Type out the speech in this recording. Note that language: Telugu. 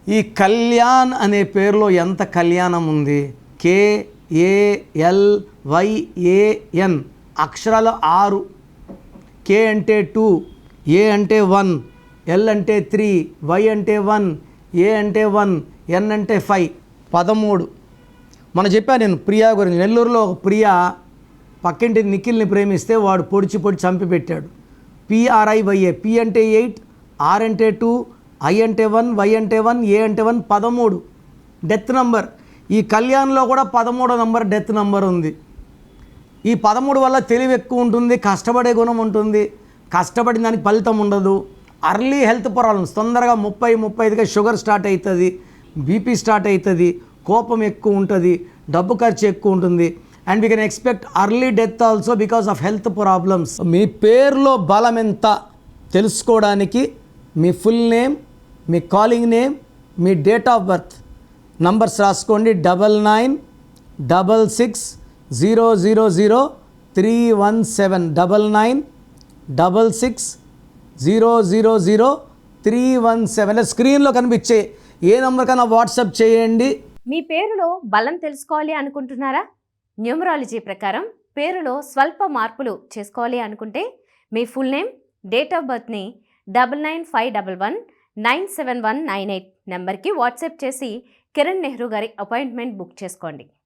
ఈ కళ్యాణ్ అనే పేరులో ఎంత కళ్యాణం ఉంది. KALYAN అక్షరాలు 6. K అంటే 2, A అంటే 1, L అంటే 3, Y అంటే 1, A అంటే 1, N అంటే 5, 13. మనం చెప్పాను నేను ప్రియా గురించి. నెల్లూరులో ఒక ప్రియా పక్కింటి నిఖిల్ని ప్రేమిస్తే వాడు పొడిచి చంపి పెట్టాడు. PRIYA. P అంటే 8, R అంటే 2, I అంటే 1, Y అంటే 1, A అంటే 1, 13 డెత్ నంబర్. ఈ కళ్యాణ్లో కూడా 13వ నంబర్ డెత్ నంబర్ ఉంది. ఈ 13 వల్ల తెలివి ఎక్కువ ఉంటుంది, కష్టపడే గుణం ఉంటుంది, కష్టపడిన దానికి ఫలితం ఉండదు. అర్లీ హెల్త్ ప్రాబ్లమ్స్, తొందరగా 30-35గా షుగర్ స్టార్ట్ అవుతుంది, బీపీ స్టార్ట్ అవుతుంది, కోపం ఎక్కువ ఉంటుంది, డబ్బు ఖర్చు ఎక్కువ ఉంటుంది. And we can expect early death also because of health problems. మీ పేరులో బలం ఎంత తెలుసుకోవడానికి మీ ఫుల్ నేమ్, మీ కాలింగ్ నేమ్, మీ డేట్ ఆఫ్ బర్త్ నంబర్స్ రాసుకోండి. 9966000317 9966000317 స్క్రీన్లో కనిపించే ఏ నెంబర్ కన్నా వాట్సాప్ చేయండి. మీ పేరులో బలం తెలుసుకోవాలి అనుకుంటున్నారా? న్యూమరాలజీ ప్రకారం పేరులో స్వల్ప మార్పులు చేసుకోవాలి అనుకుంటే మీ ఫుల్ నేమ్, డేట్ ఆఫ్ బర్త్ని 9951197198 నెంబర్కి వాట్సాప్ చేసి కిరణ్ నెహ్రూ గారి అపాయింట్మెంట్ బుక్ చేసుకోండి.